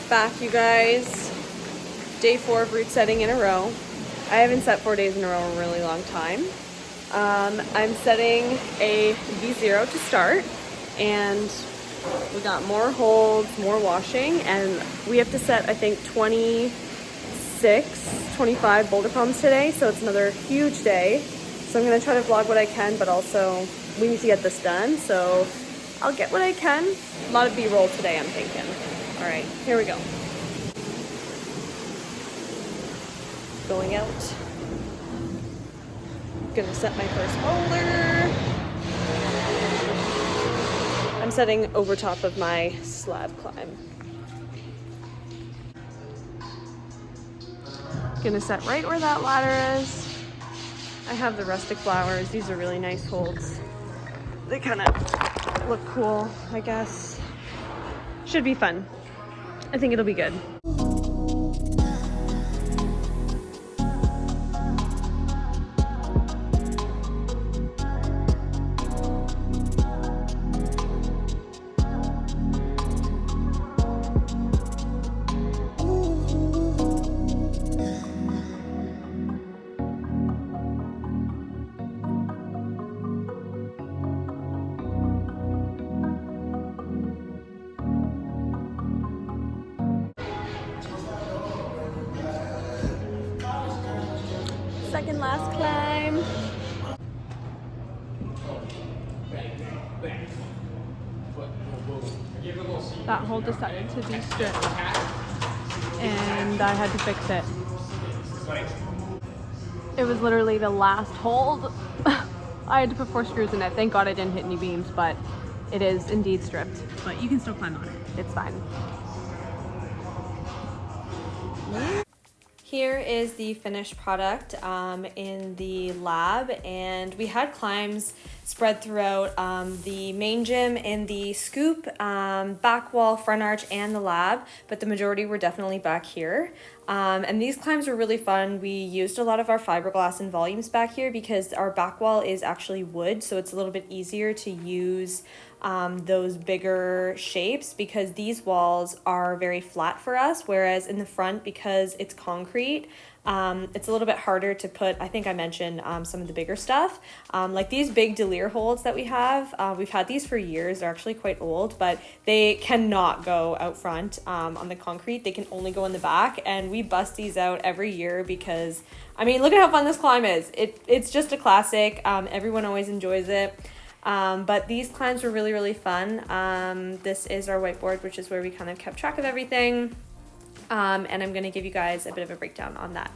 Back, you guys. Day 4 of route setting in a row. I haven't set 4 days in a row in a really long time. I'm setting a V0 to start, and we got more holds, more washing, and we have to set, I think, 25 boulder palms today, so it's another huge day. So I'm gonna try to vlog what I can, but also we need to get this done, so I'll get what I can. A lot of B-roll today, I'm thinking. All right, here we go. Going out. Gonna set my first boulder. I'm setting over top of my slab climb. Gonna set right where that ladder is. I have the rustic flowers. These are really nice holds. They kind of look cool, I guess. Should be fun. I think it'll be good. Second last climb. That hole decided to be stripped, and I had to fix it. It was literally the last hold. I had to put 4 screws in it. Thank God I didn't hit any beams, but it is indeed stripped. But you can still climb on it. It's fine. Here is the finished product in the lab, and we had climbs spread throughout the main gym and the scoop, back wall, front arch, and the lab, but the majority were definitely back here. And these climbs were really fun. We used a lot of our fiberglass and volumes back here because our back wall is actually wood, so it's a little bit easier to use those bigger shapes because these walls are very flat for us, whereas in the front, because it's concrete, it's a little bit harder to put. I think I mentioned some of the bigger stuff, like these big delier holds that we have. We've had these for years. They're actually quite old, but they cannot go out front on the concrete. They can only go in the back, and we bust these out every year because, I mean, look at how fun this climb is. It's just a classic. Everyone always enjoys it. But these climbs were really, really fun. This is our whiteboard, which is where we kind of kept track of everything. And I'm going to give you guys a bit of a breakdown on that.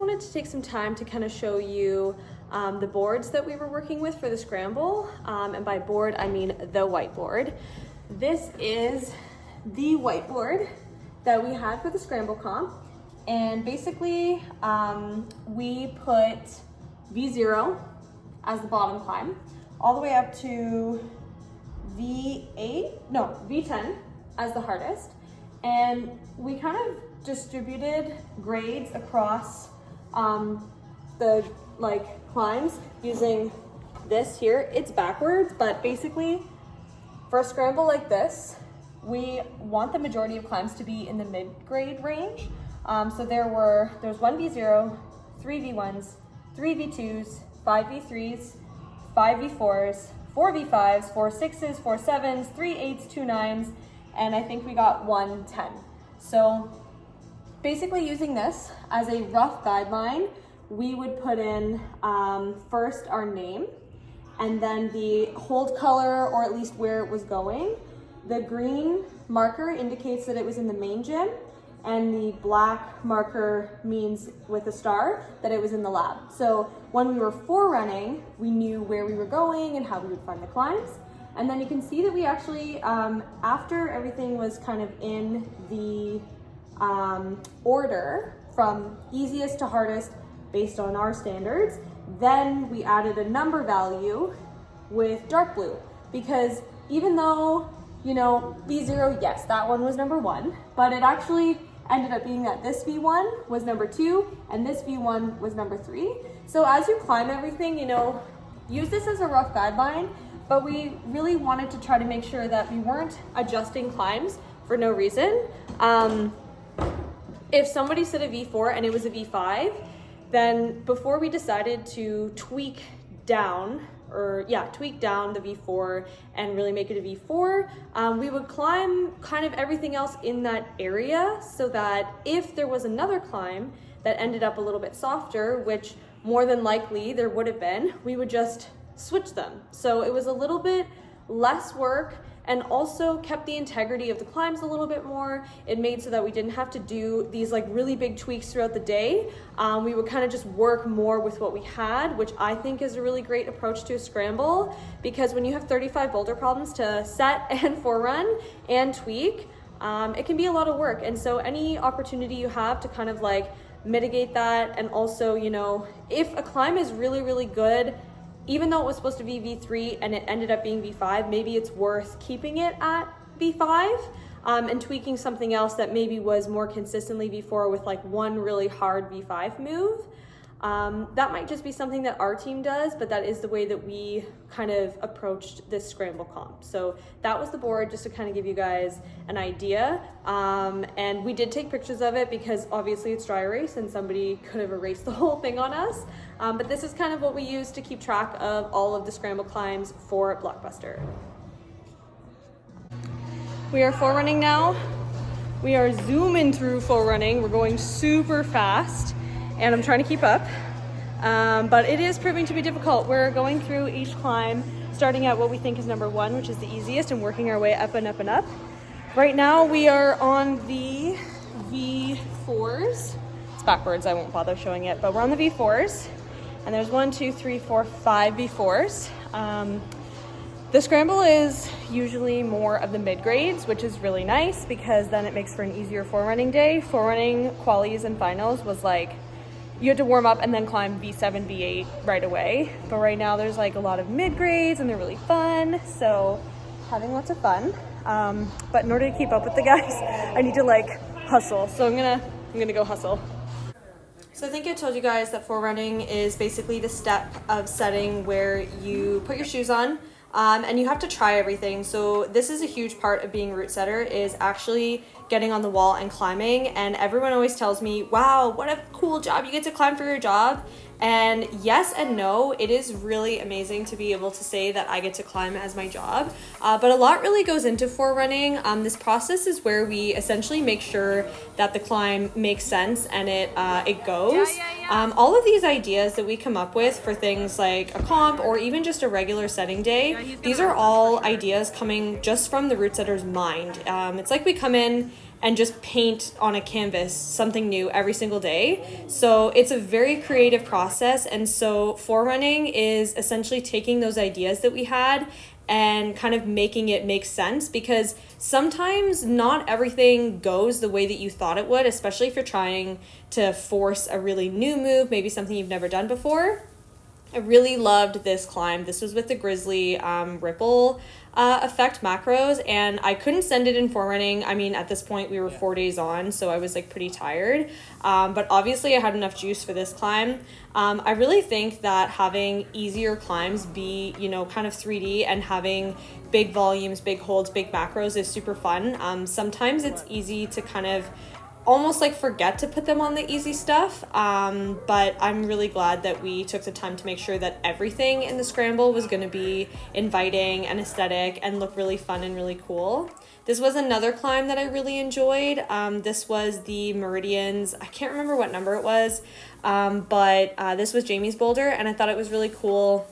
I wanted to take some time to kind of show you the boards that we were working with for the scramble, and by board I mean the whiteboard. This is the whiteboard that we had for the scramble comp, and basically we put V0 as the bottom climb, all the way up to V10 as the hardest, and we kind of distributed grades across the climbs using this here. It's backwards, but basically for a scramble like this, we want the majority of climbs to be in the mid-grade range. So there's 1 V0, 3 V1s, 3 V2s, 5 V3s, 5 V4s, 4 V5s, 4 6s, 4 7s, 3 8s, 2 9s, and I think we got 1 10. So basically using this as a rough guideline, we would put in first our name, and then the hold color, or at least where it was going. The green marker indicates that it was in the main gym, and the black marker means with a star that it was in the lab. So when we were forerunning, we knew where we were going and how we would find the climbs. And then you can see that we actually, after everything was kind of in the order from easiest to hardest based on our standards, then we added a number value with dark blue, because even though, you know, B0, yes, that one was number 1, but it actually ended up being that this V1 was number 2 and this V1 was number 3. So as you climb everything, you know, use this as a rough guideline, but we really wanted to try to make sure that we weren't adjusting climbs for no reason. If somebody said a V4 and it was a V5, then before we decided to tweak down the V4 and really make it a V4, we would climb kind of everything else in that area so that if there was another climb that ended up a little bit softer, which more than likely there would have been, we would just switch them. So it was a little bit less work and also kept the integrity of the climbs a little bit more. It made so that we didn't have to do these like really big tweaks throughout the day. We would kind of just work more with what we had, which I think is a really great approach to a scramble, because when you have 35 boulder problems to set and forerun and tweak, it can be a lot of work. And so any opportunity you have to kind of like mitigate that, and also, you know, if a climb is really, really good, even though it was supposed to be V3 and it ended up being V5, maybe it's worth keeping it at V5 and tweaking something else that maybe was more consistently V4 with like one really hard V5 move. That might just be something that our team does, but that is the way that we kind of approached this scramble comp. So that was the board, just to kind of give you guys an idea. And we did take pictures of it because obviously it's dry erase and somebody could have erased the whole thing on us. But this is kind of what we use to keep track of all of the scramble climbs for BlocBuster. We are forerunning now. We are zooming through forerunning. We're going super fast and I'm trying to keep up. But it is proving to be difficult. We're going through each climb, starting at what we think is number 1, which is the easiest, and working our way up and up and up. Right now we are on the V4s. It's backwards, I won't bother showing it, but we're on the V4s. And there's 1, 2, 3, 4, 5 V4s. The scramble is usually more of the mid-grades, which is really nice because then it makes for an easier forerunning day. Forerunning qualies and finals was like, you had to warm up and then climb V7, V8 right away. But right now there's like a lot of mid-grades and they're really fun. So having lots of fun. But in order to keep up with the guys, I need to like hustle. So I'm gonna go hustle. So I think I told you guys that forerunning is basically the step of setting where you put your shoes on and you have to try everything. So this is a huge part of being a route setter, is actually getting on the wall and climbing. And everyone always tells me, wow, what a cool job, you get to climb for your job. And yes and no, it is really amazing to be able to say that I get to climb as my job. But a lot really goes into forerunning. This process is where we essentially make sure that the climb makes sense and it goes. All of these ideas that we come up with for things like a comp or even just a regular setting day, these are all ideas coming just from the route setter's mind. It's like we come in and just paint on a canvas something new every single day. So it's a very creative process. And so forerunning is essentially taking those ideas that we had and kind of making it make sense, because sometimes not everything goes the way that you thought it would, especially if you're trying to force a really new move, maybe something you've never done before. I really loved this climb. This was with the Grizzly ripple effect macros, and I couldn't send it in forerunning. I mean, at this point we were 4 days on, so I was like pretty tired. But obviously I had enough juice for this climb. I really think that having easier climbs be, you know, kind of 3D and having big volumes, big holds, big macros is super fun. Sometimes it's easy to kind of almost like forget to put them on the easy stuff, but I'm really glad that we took the time to make sure that everything in the scramble was going to be inviting and aesthetic and look really fun and really cool. This was another climb that I really enjoyed. This was the Meridians. I can't remember what number it was, but this was Jamie's boulder, and I thought it was really cool.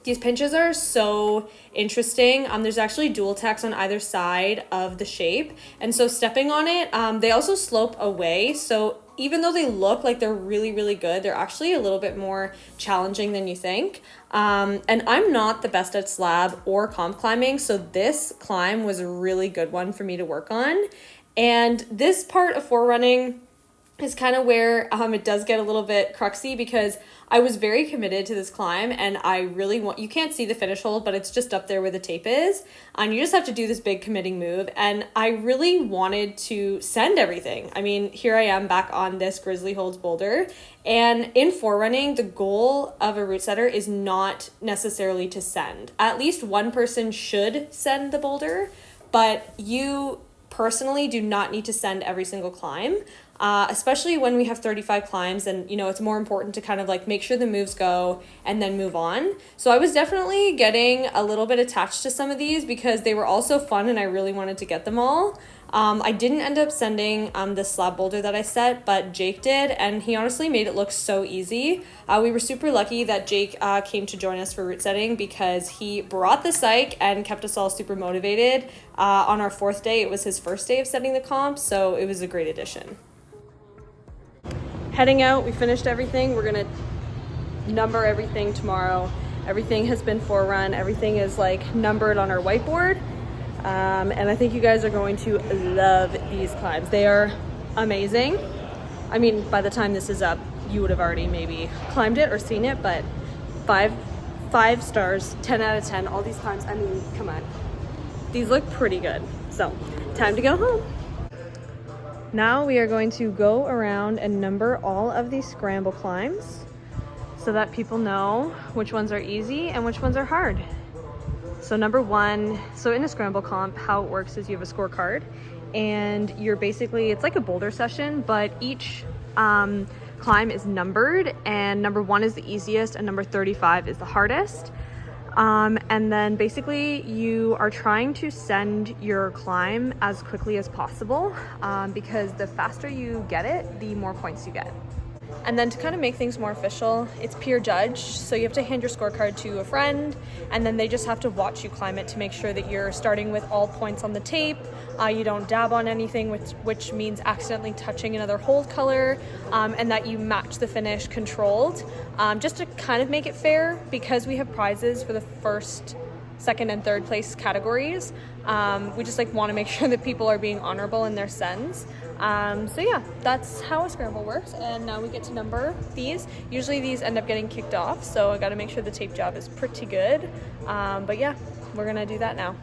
These pinches are so interesting. There's actually dual tacks on either side of the shape. And so stepping on it, they also slope away. So even though they look like they're really, really good, they're actually a little bit more challenging than you think. And I'm not the best at slab or comp climbing, so this climb was a really good one for me to work on. And this part of forerunning, is kind of where it does get a little bit cruxy, because I was very committed to this climb and I really want, you can't see the finish hold, but it's just up there where the tape is. And you just have to do this big committing move. And I really wanted to send everything. I mean, here I am back on this Grizzly Holds boulder. And in forerunning, the goal of a route setter is not necessarily to send. At least one person should send the boulder, but you personally do not need to send every single climb. Especially when we have 35 climbs, and you know, it's more important to kind of like make sure the moves go and then move on. So I was definitely getting a little bit attached to some of these because they were all so fun and I really wanted to get them all. I didn't end up sending the slab boulder that I set, but Jake did, and he honestly made it look so easy. We were super lucky that Jake came to join us for route setting because he brought the psych and kept us all super motivated. On our 4th day, it was his first day of setting the comp, so it was a great addition. Heading out, we finished everything. We're gonna number everything tomorrow. Everything has been forerun. Everything is like numbered on our whiteboard. And I think you guys are going to love these climbs. They are amazing. I mean, by the time this is up, you would have already maybe climbed it or seen it, but five stars, 10 out of 10, all these climbs. I mean, come on. These look pretty good. So, time to go home. Now we are going to go around and number all of these scramble climbs so that people know which ones are easy and which ones are hard. So number 1, so in a scramble comp, how it works is you have a scorecard and you're basically, it's like a boulder session, but each climb is numbered, and number 1 is the easiest and number 35 is the hardest. And then basically you are trying to send your climb as quickly as possible because the faster you get it, the more points you get. And then to kind of make things more official, it's peer judged. So you have to hand your scorecard to a friend, and then they just have to watch you climb it to make sure that you're starting with all points on the tape. You don't dab on anything, which means accidentally touching another hold color, and that you match the finish controlled. Just to kind of make it fair, because we have prizes for the 1st, 2nd, and 3rd place categories. We just want to make sure that people are being honorable in their sends. So yeah, that's how a scramble works, and now we get to number these. Usually these end up getting kicked off, so I got to make sure the tape job is pretty good. But yeah, we're gonna do that now.